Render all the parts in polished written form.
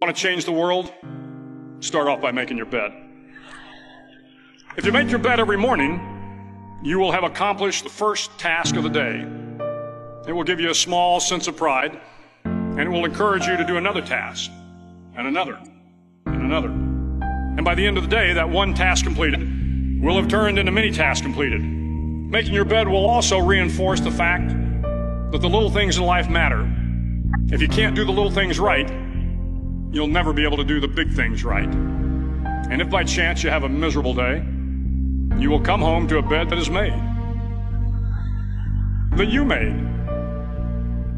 Want to change the world? Start off by making your bed. If you make your bed every morning, you will have accomplished the first task of the day. It will give you a small sense of pride, and it will encourage you to do another task, and another, and another. And by the end of the day, that one task completed will have turned into many tasks completed. Making your bed will also reinforce the fact that the little things in life matter. If you can't do the little things right, you'll never be able to do the big things right. And if by chance you have a miserable day, you will come home to a bed that is made, that you made.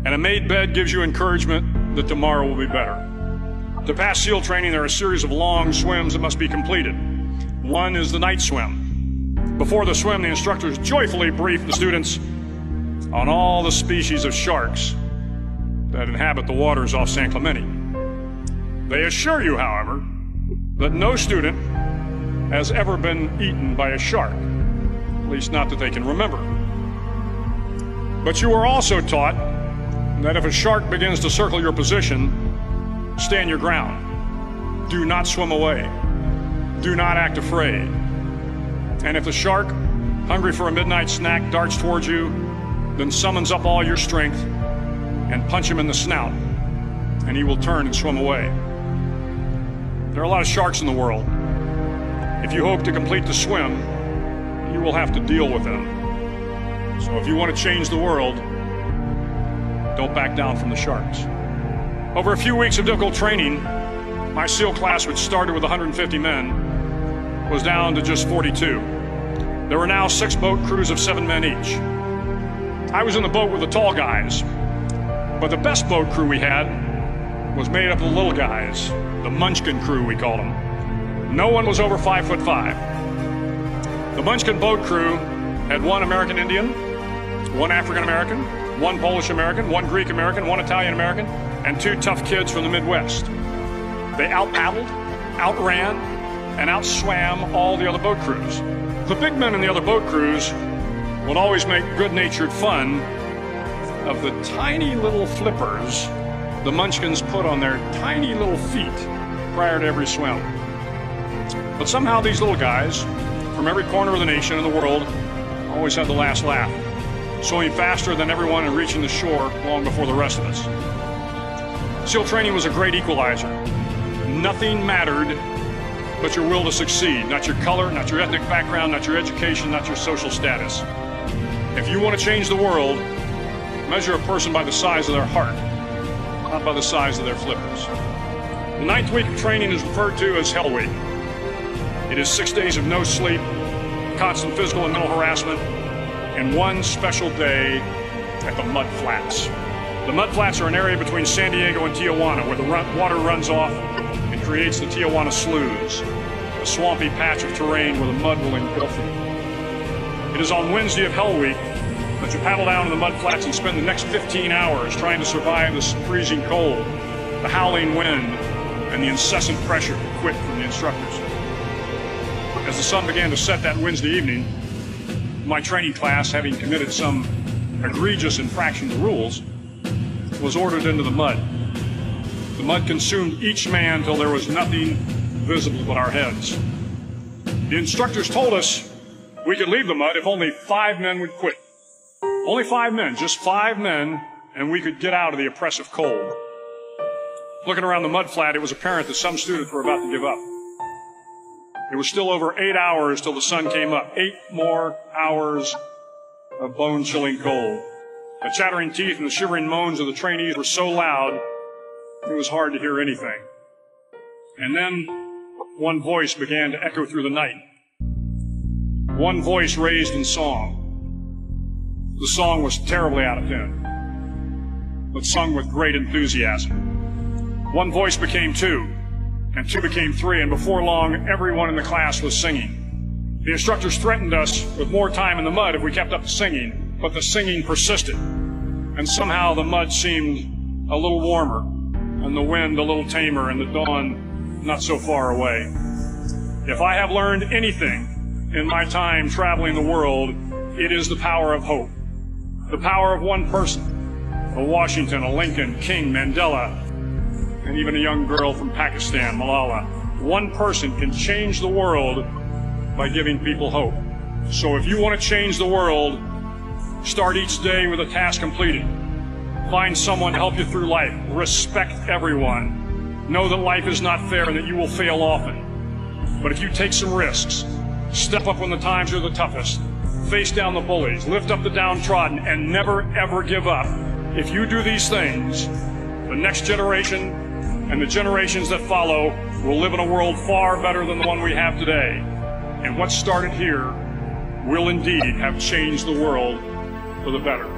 And a made bed gives you encouragement that tomorrow will be better. To pass SEAL training, there are a series of long swims that must be completed. One is the night swim. Before the swim, the instructors joyfully brief the students on all the species of sharks that inhabit the waters off San Clemente. They assure you, however, that no student has ever been eaten by a shark, at least not that they can remember. But you are also taught that if a shark begins to circle your position, stand your ground. Do not swim away. Do not act afraid. And if the shark, hungry for a midnight snack, darts towards you, then summons up all your strength and punch him in the snout, and he will turn and swim away. There are a lot of sharks in the world. If you hope to complete the swim, you will have to deal with them. So if you want to change the world, don't back down from the sharks. Over a few weeks of difficult training, my SEAL class, which started with 150 men, was down to just 42. There were now 6 boat crews of 7 men each. I was in the boat with the tall guys, but the best boat crew we had was made up of the little guys, the Munchkin crew, we called them. No one was over 5'5". The Munchkin boat crew had 1 American Indian, 1 African American, 1 Polish American, 1 Greek American, 1 Italian American, and 2 tough kids from the Midwest. They out-paddled, outran, and outswam all the other boat crews. The big men in the other boat crews would always make good-natured fun of the tiny little flippers the Munchkins put on their tiny little feet prior to every swim. But somehow these little guys from every corner of the nation and the world always had the last laugh, swimming faster than everyone and reaching the shore long before the rest of us. SEAL training was a great equalizer. Nothing mattered but your will to succeed, not your color, not your ethnic background, not your education, not your social status. If you want to change the world, measure a person by the size of their heart, not by the size of their flippers. The 9th week of training is referred to as Hell Week. It is 6 days of no sleep, constant physical and mental harassment, and 1 special day at the Mud Flats. The Mud Flats are an area between San Diego and Tijuana where the water runs off and creates the Tijuana Sloughs, a swampy patch of terrain where the mud will engulf you. It is on Wednesday of Hell Week that you paddle down to the Mud Flats and spend the next 15 hours trying to survive the freezing cold, the howling wind, and the incessant pressure to quit from the instructors. As the sun began to set that Wednesday evening, my training class, having committed some egregious infraction to rules, was ordered into the mud. The mud consumed each man till there was nothing visible but our heads. The instructors told us we could leave the mud if only 5 men would quit. Only 5 men, just 5 men, and we could get out of the oppressive cold. Looking around the mud flat, it was apparent that some students were about to give up. It was still over 8 hours till the sun came up. 8 more hours of bone-chilling cold. The chattering teeth and the shivering moans of the trainees were so loud, it was hard to hear anything. And then one voice began to echo through the night. One voice raised in song. The song was terribly out of tune, but sung with great enthusiasm. One voice became 2, and 2 became 3, and before long, everyone in the class was singing. The instructors threatened us with more time in the mud if we kept up the singing, but the singing persisted, and somehow the mud seemed a little warmer, and the wind a little tamer, and the dawn not so far away. If I have learned anything in my time traveling the world, it is the power of hope. The power of one person, a Washington, a Lincoln, King, Mandela, and even a young girl from Pakistan, Malala. One person can change the world by giving people hope. So if you want to change the world, start each day with a task completed. Find someone to help you through life. Respect everyone. Know that life is not fair and that you will fail often. But if you take some risks, step up when the times are the toughest, face down the bullies, lift up the downtrodden, and never ever give up. If you do these things, the next generation and the generations that follow will live in a world far better than the one we have today. And what started here will indeed have changed the world for the better.